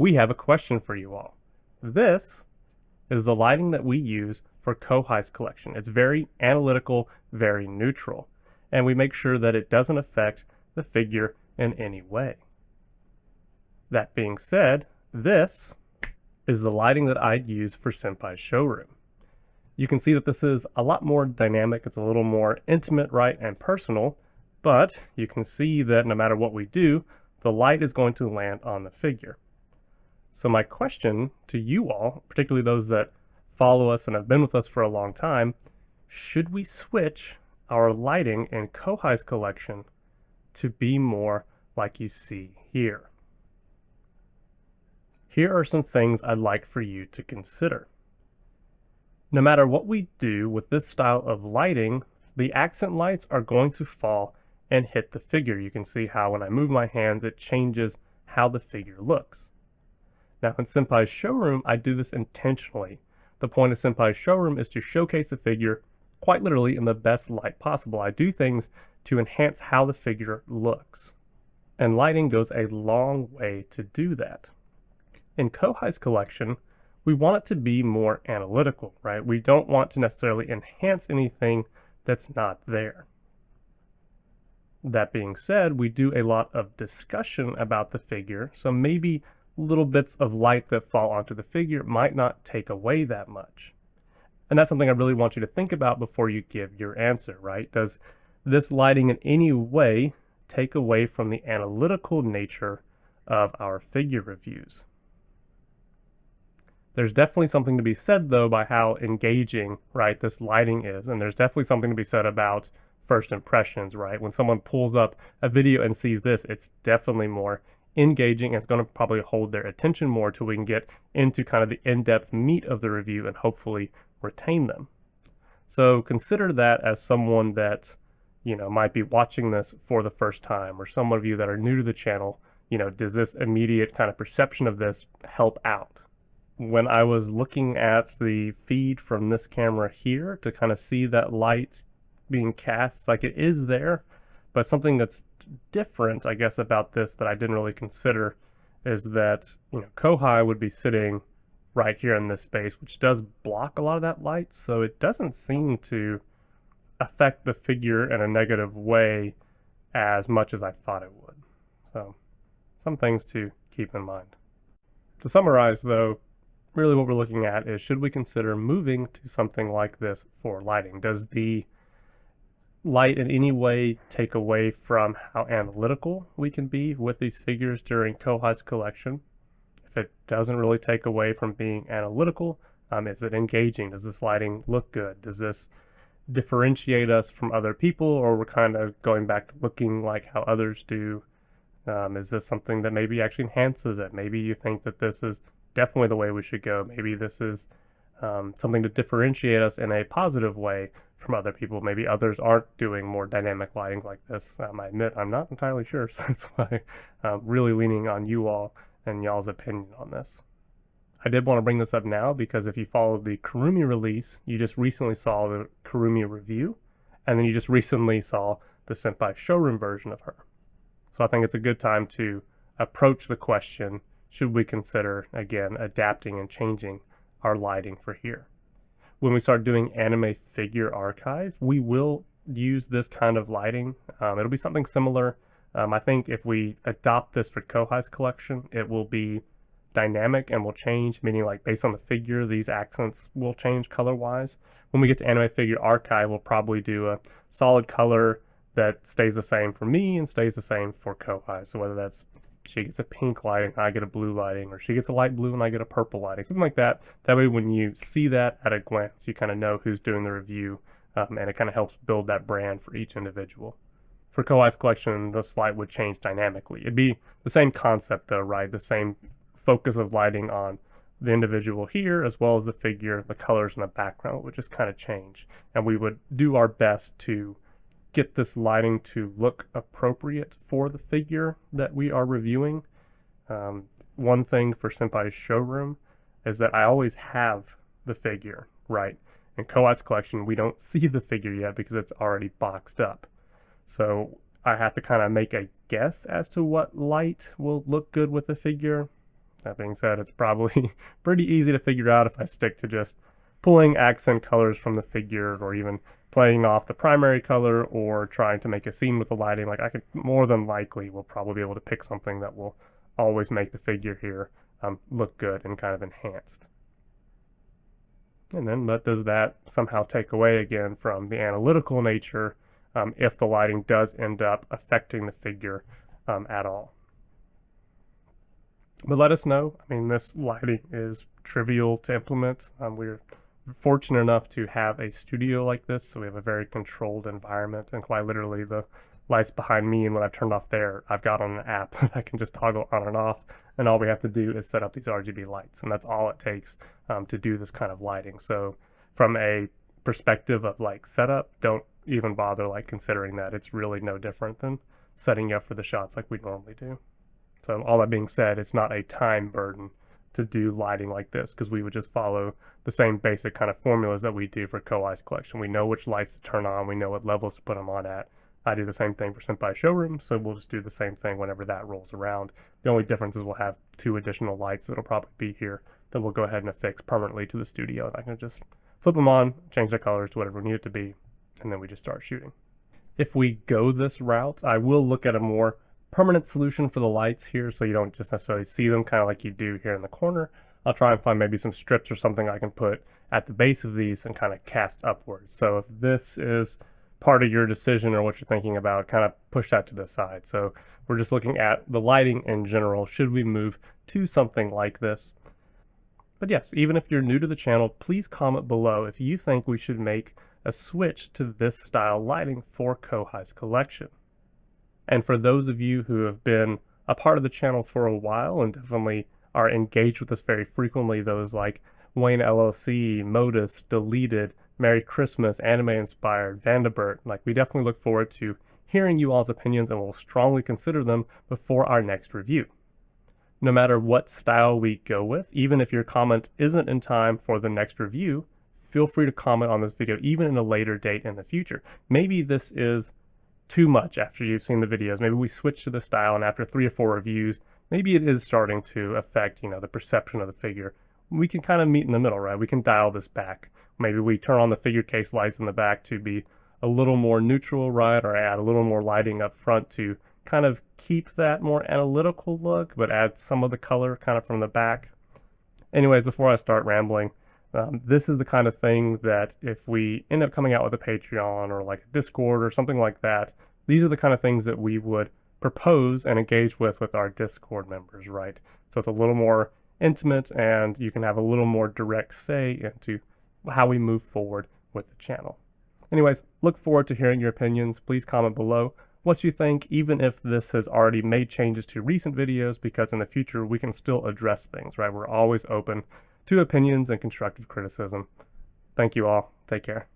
we have a question for you all. This is the lighting that we use for Kohai's collection. It's very analytical, very neutral, and we make sure that it doesn't affect the figure in any way. That being said, this is the lighting that I'd use for Senpai's showroom. You can see that this is a lot more dynamic. It's a little more intimate, right, and personal, but you can see that no matter what we do, the light is going to land on the figure. So my question to you all, particularly those that follow us and have been with us for a long time, should we switch our lighting in Kohai's collection to be more like you see here? Here are some things I'd like for you to consider. No matter what we do with this style of lighting, the accent lights are going to fall and hit the figure. You can see how when I move my hands, it changes how the figure looks. Now in Senpai's showroom, I do this intentionally. The point of Senpai's showroom is to showcase the figure quite literally in the best light possible. I do things to enhance how the figure looks. And lighting goes a long way to do that. In Kohai's collection, we want it to be more analytical, right? We don't want to necessarily enhance anything that's not there. That being said, we do a lot of discussion about the figure, so maybe little bits of light that fall onto the figure might not take away that much. And that's something I really want you to think about before you give your answer, right? Does this lighting in any way take away from the analytical nature of our figure reviews? There's definitely something to be said, though, by how engaging, right, this lighting is. And there's definitely something to be said about first impressions, right? When someone pulls up a video and sees this, it's definitely more engaging, and it's going to probably hold their attention more till we can get into kind of the in-depth meat of the review and hopefully retain them. So consider that as someone that, might be watching this for the first time, or some of you that are new to the channel, does this immediate kind of perception of this help out? When I was looking at the feed from this camera here to kind of see that light being cast, like it is there, but something that's different, I guess, about this that I didn't really consider is that, Kohai would be sitting right here in this space, which does block a lot of that light, so it doesn't seem to affect the figure in a negative way as much as I thought it would. So, some things to keep in mind. To summarize, though, really what we're looking at is, should we consider moving to something like this for lighting? Does the light in any way take away from how analytical we can be with these figures during Kohai's collection? If it doesn't really take away from being analytical, is it engaging? Does this lighting look good? Does this differentiate us from other people, or we're kind of going back to looking like how others do? Is this something that maybe actually enhances it? Maybe you think that this is definitely the way we should go. Maybe this is something to differentiate us in a positive way from other people. Maybe others aren't doing more dynamic lighting like this. I admit I'm not entirely sure, so that's why I'm really leaning on you all and y'all's opinion on this. I did want to bring this up now because if you followed the Kurumi release, you just recently saw the Kurumi review, and then you just recently saw the Senpai showroom version of her. So I think it's a good time to approach the question, should we consider, again, adapting and changing our lighting for here? When we start doing anime figure archive, we will use this kind of lighting. It'll be something similar. I think if we adopt this for Kohai's collection, it will be dynamic and will change, meaning like based on the figure, these accents will change color-wise. When we get to anime figure archive, we'll probably do a solid color that stays the same for me and stays the same for Kohai. So whether that's she gets a pink lighting, I get a blue lighting, or she gets a light blue and I get a purple lighting, something like that. That way when you see that at a glance, you kind of know who's doing the review, and it kind of helps build that brand for each individual. For Kohai's collection, this light would change dynamically. It'd be the same concept though, right? The same focus of lighting on the individual here, as well as the figure, the colors in the background would just kind of change. And we would do our best to get this lighting to look appropriate for the figure that we are reviewing. One thing for Senpai's showroom is that I always have the figure, right? In Kohai's collection, we don't see the figure yet because it's already boxed up. So I have to kind of make a guess as to what light will look good with the figure. That being said, it's probably pretty easy to figure out if I stick to just pulling accent colors from the figure, or even playing off the primary color, or trying to make a scene with the lighting. Like, I could more than likely will probably be able to pick something that will always make the figure here look good and kind of enhanced. And then, but does that somehow take away again from the analytical nature if the lighting does end up affecting the figure at all? But let us know. I mean, this lighting is trivial to implement. We're fortunate enough to have a studio like this, so we have a very controlled environment, and quite literally the lights behind me and when I've turned off there, I've got on an app that I can just toggle on and off, and all we have to do is set up these RGB lights, and that's all it takes to do this kind of lighting. So from a perspective of like setup, don't even bother like considering that. It's really no different than setting you up for the shots like we normally do. So all that being said, it's not a time burden to do lighting like this, because we would just follow the same basic kind of formulas that we do for Kohai's collection. We know which lights to turn on, we know what levels to put them on at. I do the same thing for Senpai Showroom, so we'll just do the same thing whenever that rolls around. The only difference is we'll have 2 additional lights that'll probably be here that we'll go ahead and affix permanently to the studio, and I can just flip them on, change their colors to whatever we need it to be, and then we just start shooting. If we go this route, I will look at a more permanent solution for the lights here, so you don't just necessarily see them kind of like you do here in the corner. I'll try and find maybe some strips or something I can put at the base of these and kind of cast upwards. So if this is part of your decision or what you're thinking about, kind of push that to the side. So we're just looking at the lighting in general. Should we move to something like this? But yes, even if you're new to the channel, please comment below if you think we should make a switch to this style lighting for Kohai's collection. And for those of you who have been a part of the channel for a while and definitely are engaged with us very frequently, those like Wayne LLC, Modus, Deleted, Merry Christmas, Anime Inspired, Vandebert, like we definitely look forward to hearing you all's opinions, and we'll strongly consider them before our next review. No matter what style we go with, even if your comment isn't in time for the next review, feel free to comment on this video even in a later date in the future. Maybe this is too much after you've seen the videos. Maybe we switch to the style, and after 3 or 4 reviews, maybe it is starting to affect, the perception of the figure. We can kind of meet in the middle, right? We can dial this back. Maybe we turn on the figure case lights in the back to be a little more neutral, right? Or add a little more lighting up front to kind of keep that more analytical look, but add some of the color kind of from the back. Anyways, before I start rambling, this is the kind of thing that if we end up coming out with a Patreon or like a Discord or something like that, these are the kind of things that we would propose and engage with our Discord members, right? So it's a little more intimate, and you can have a little more direct say into how we move forward with the channel. Anyways, look forward to hearing your opinions. Please comment below what you think, even if this has already made changes to recent videos, because in the future we can still address things, right? We're always open to opinions and constructive criticism. Thank you all. Take care.